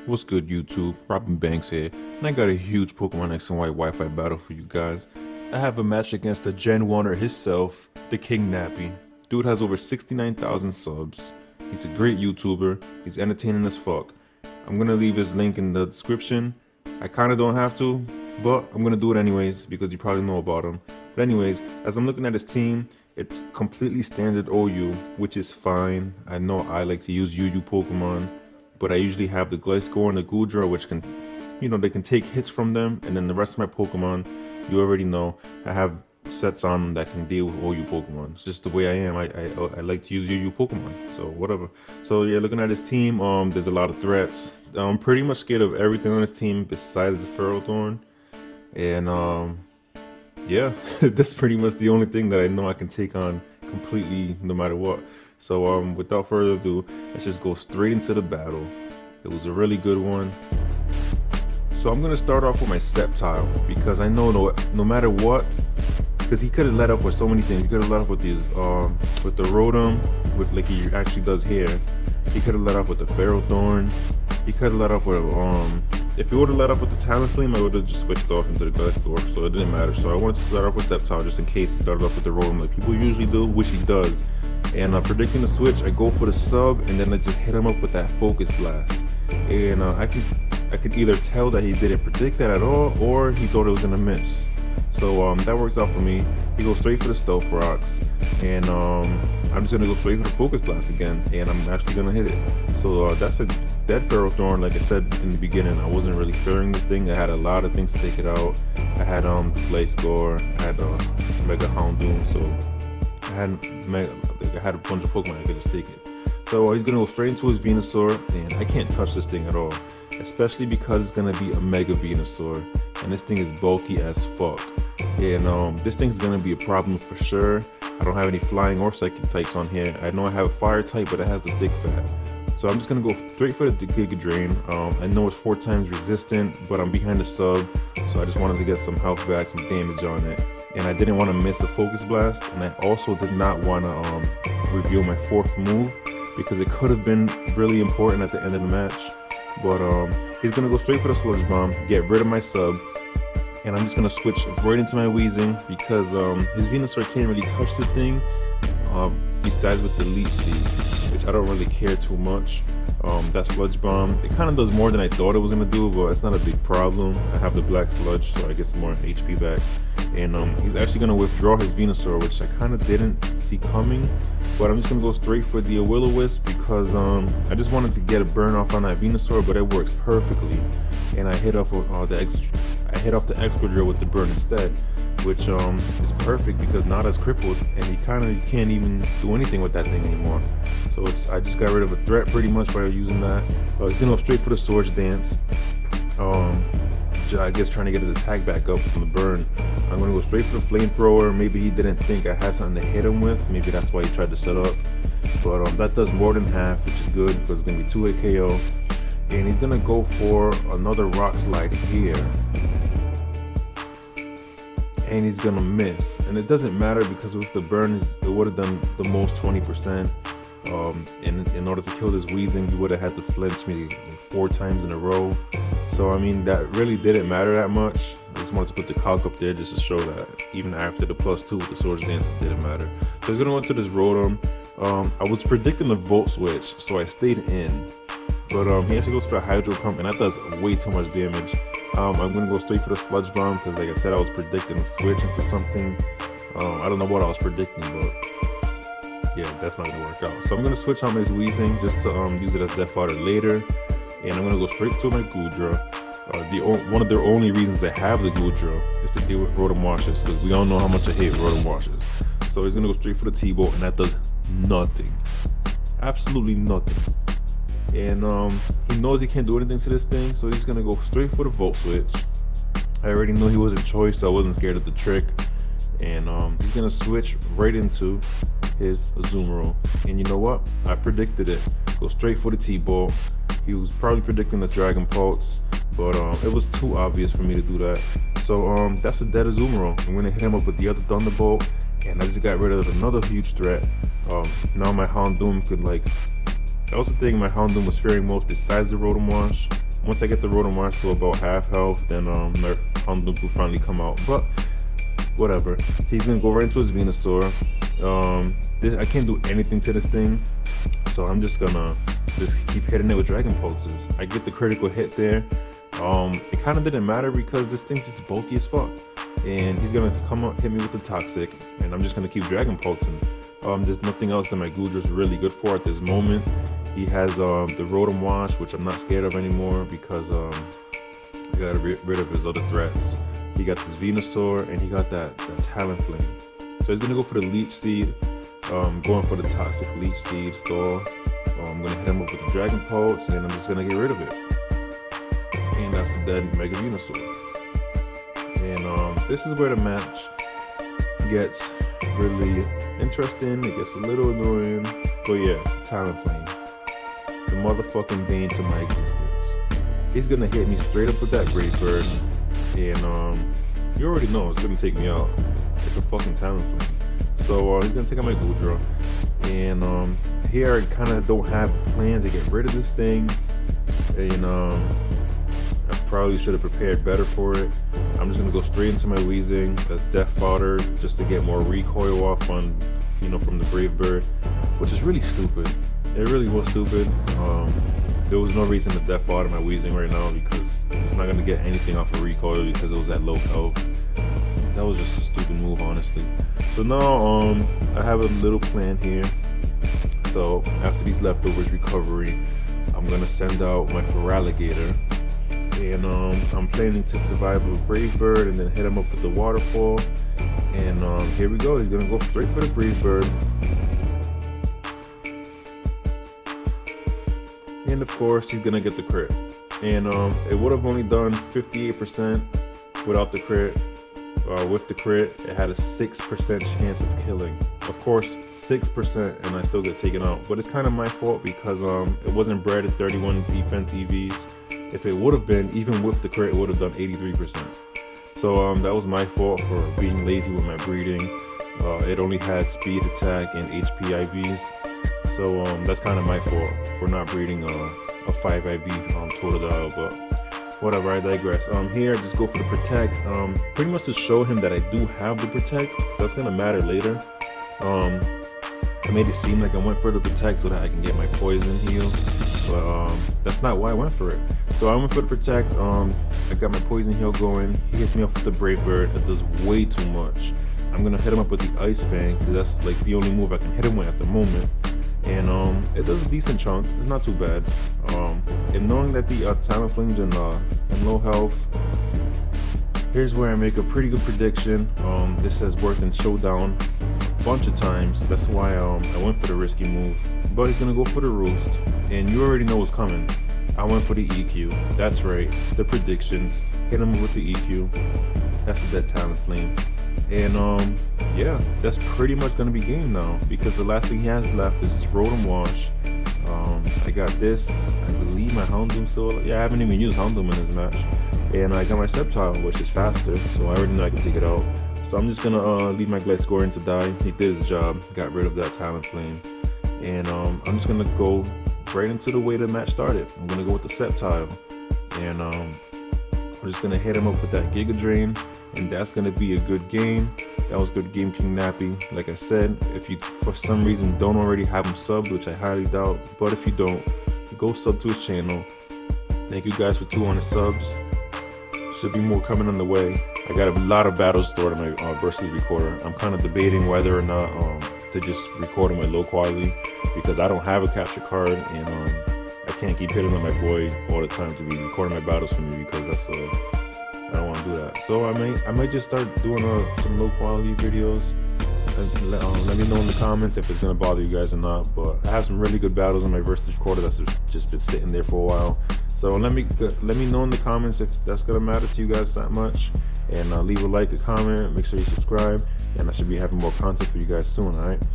What's good, YouTube? Robin Banks here, and I got a huge Pokemon X and Y Wi-Fi battle for you guys. I have a match against the Gen 1er himself, the KingNappy. Dude has over 69,000 subs. He's a great YouTuber. He's entertaining as fuck. I'm gonna leave his link in the description. I kinda don't have to, but I'm gonna do it anyways because you probably know about him. But anyways, as I'm looking at his team, it's completely standard OU, which is fine. I know I like to use UU Pokemon, but I usually have the Gliscor and the Goodra, which can, they can take hits from them, and then the rest of my Pokemon, you already know, I have sets on them that can deal with OU Pokemon. It's just the way I am. I like to use UU Pokemon, so whatever. So yeah, looking at his team, there's a lot of threats. I'm pretty much scared of everything on his team besides the Ferrothorn, and yeah, that's pretty much the only thing that I know I can take on completely no matter what. So without further ado, let's just go straight into the battle. It was a really good one. So I'm gonna start off with my Sceptile because I know no matter what, because he could have let up with so many things. He could have let up with these with the Rotom, with like he actually does here. He could have let up with the Ferrothorn. He could have let up with if he would have let up with the Talonflame, I would have just switched off into the Gliscor, so it didn't matter. So I wanted to start off with Sceptile just in case he started off with the Rotom like people usually do, which he does. And predicting the switch, I go for the sub, and then I just hit him up with that Focus Blast. And I could either tell that he didn't predict that at all, or he thought it was gonna miss. So that works out for me. He goes straight for the Stealth Rocks, and I'm just gonna go straight for the Focus Blast again, and I'm actually gonna hit it. So that's a dead Ferrothorn. Like I said in the beginning, I wasn't really fearing this thing. I had a lot of things to take it out. I had the Gliscor, I had Mega Houndoom, so I had a bunch of Pokemon I could just take it. So he's gonna go straight into his Venusaur, and I can't touch this thing at all, especially because it's gonna be a Mega Venusaur, and this thing is bulky as fuck. And this thing's gonna be a problem for sure. I don't have any flying or psychic types on here. I know I have a fire type, but it has the Dig Fat. So I'm just gonna go straight for the Giga Drain. I know it's 4 times resistant, but I'm behind the sub, so I just wanted to get some health back, some damage on it. And I didn't want to miss a Focus Blast, and I also did not want to reveal my 4th move because it could have been really important at the end of the match. But he's gonna go straight for the Sludge Bomb, get rid of my sub, and I'm just gonna switch right into my Weezing because his Venusaur can't really touch this thing besides with the Leech Seed, which I don't really care too much. That Sludge Bomb, it kind of does more than I thought it was gonna do, but it's not a big problem. I have the Black Sludge, so I get some more HP back. And he's actually gonna withdraw his Venusaur, which I kind of didn't see coming. But I'm just gonna go straight for the Will-O-Wisp because I just wanted to get a burn off on that Venusaur, but it works perfectly. And I hit off the Excadrill with the burn instead, which is perfect because Nada's crippled, and he can't even do anything with that thing anymore. So I just got rid of a threat pretty much by using that. He's gonna go straight for the Swords Dance. I guess trying to get his attack back up from the burn. I'm gonna go straight for the Flamethrower. Maybe he didn't think I had something to hit him with. Maybe that's why he tried to set up. But that does more than half, which is good because it's gonna be 2-hit KO. And he's gonna go for another Rock Slide here. And he's gonna miss. And it doesn't matter because with the burn, it would have done the most 20%. In order to kill this Weezing, you would have had to flinch me 4 times in a row. So I mean, that really didn't matter that much. I just wanted to put the calc up there just to show that even after the +2 with the Swords Dance, it didn't matter. So he's gonna go into this Rotom. I was predicting the Volt Switch, so I stayed in. But he actually goes for a Hydro Pump, and that does way too much damage. I'm gonna go straight for the Sludge Bomb because, like I said, I was predicting a switch into something. I don't know what I was predicting, but yeah, that's not gonna work out. So I'm gonna switch on my Weezing just to use it as Death Fodder later, and I'm gonna go straight to my Goodra. One of the only reasons I have the Goodra is to deal with Rotom Washes because we all know how much I hate Rotom Washes. So he's gonna go straight for the T-Bolt, and that does nothing, absolutely nothing. And he knows he can't do anything to this thing, so he's gonna go straight for the Volt Switch. I already knew he was in choice, so I wasn't scared of the trick. And he's gonna switch right into his Azumarill. And you know what? I predicted it. Go straight for the T-Bolt. He was probably predicting the Dragon Pulse, but it was too obvious for me to do that. So that's a dead Azumarill. I'm gonna hit him up with the other Thunderbolt, and I just got rid of another huge threat. Now my Houndoom could, like, that was the thing my Houndoom was fearing most besides the Rotom Wash. once I get the Rotom Wash to about half health, then my Houndoom will finally come out. But whatever. He's gonna go right into his Venusaur. I can't do anything to this thing, so I'm just gonna keep hitting it with Dragon Pulses. I get the critical hit there. It kind of didn't matter because this thing's just bulky as fuck, and he's gonna come up, hit me with the Toxic, and I'm just gonna keep Dragon Pulsing. There's nothing else that my Goodra's really good for at this moment. He has the Rotom Wash, which I'm not scared of anymore because I got rid of his other threats. He got this Venusaur, and he got that Talonflame. So he's gonna go for the Leech Seed, going for the Toxic Leech Seed stall. I'm gonna hit him up with the Dragon Pulse, and I'm just gonna get rid of it. And that's the dead Mega Venusaur. And this is where the match gets really interesting. It gets a little annoying, but yeah, Talonflame, the motherfucking bane to my existence. He's gonna hit me straight up with that Brave Bird, and you already know it's gonna take me out. It's a fucking Talonflame. So he's gonna take out my Goodra, and here I kind of don't have plans to get rid of this thing, and I probably should have prepared better for it. I'm just gonna go straight into my Weezing, that's Death Fodder, just to get more recoil off on, from the Brave Bird, which is really stupid. It really was stupid. There was no reason to Death Fodder my Weezing right now because it's not gonna get anything off of recoil because it was at low health. That was just a stupid move, honestly. So now I have a little plan here. So after these leftovers recovery, I'm gonna send out my Feraligatr, and I'm planning to survive with Brave Bird and then hit him up with the Waterfall. And here we go. He's gonna go straight for the Brave Bird, and of course he's gonna get the crit. And it would have only done 58% without the crit. With the crit, it had a 6% chance of killing. Of course, 6%, and I still get taken out. But it's kind of my fault because it wasn't bred at 31 defense EVs. If it would have been, even with the crit, it would have done 83%. So that was my fault for being lazy with my breeding. It only had speed, attack, and HP IVs. So that's kind of my fault for not breeding a 5 IV Totodile, but whatever, I digress. Here I just go for the Protect, pretty much to show him that I do have the Protect. That's gonna matter later. I made it seem like I went for the Protect so that I can get my poison heal, but that's not why I went for it. So I went for the Protect, I got my poison heal going. He hits me up with the Brave Bird. That does way too much. I'm gonna hit him up with the Ice Fang because that's like the only move I can hit him with at the moment. And it does a decent chunk. It's not too bad. And knowing that the Talonflame's in low health, here's where I make a pretty good prediction. This has worked in Showdown a bunch of times. That's why I went for the risky move. But he's gonna go for the Roost, and you already know what's coming. I went for the EQ. That's right, the predictions. Hit him with the EQ. That's a dead Talonflame. And yeah, that's pretty much gonna be game now because the last thing he has left is Rotom Wash. I got this, I believe my Houndoom still, yeah, I haven't even used Houndoom in this match. And I got my Sceptile, which is faster, so I already know I can take it out. So I'm just gonna leave my Gliscorian to die. He did his job, got rid of that Talonflame. And I'm just gonna go right into the way the match started. I'm gonna go with the Sceptile. And I'm just gonna hit him up with that Giga Drain, and that's gonna be a good game. That was a good game, KingNappy. Like I said, if you for some reason don't already have him subbed, which I highly doubt, but if you don't, go sub to his channel. Thank you guys for 200 subs. Should be more coming on the way. I got a lot of battles stored on my versus recorder. I'm kind of debating whether or not to just record on my low quality because I don't have a capture card, and I can't keep hitting on my boy all the time to be recording my battles for me because that's I don't want to do that. So I might just start doing some low quality videos. Let me know in the comments if it's gonna bother you guys or not. But I have some really good battles on my versus recorder that's just been sitting there for a while. So let me know in the comments if that's gonna matter to you guys that much. And leave a like, a comment, make sure you subscribe, and I should be having more content for you guys soon. All right.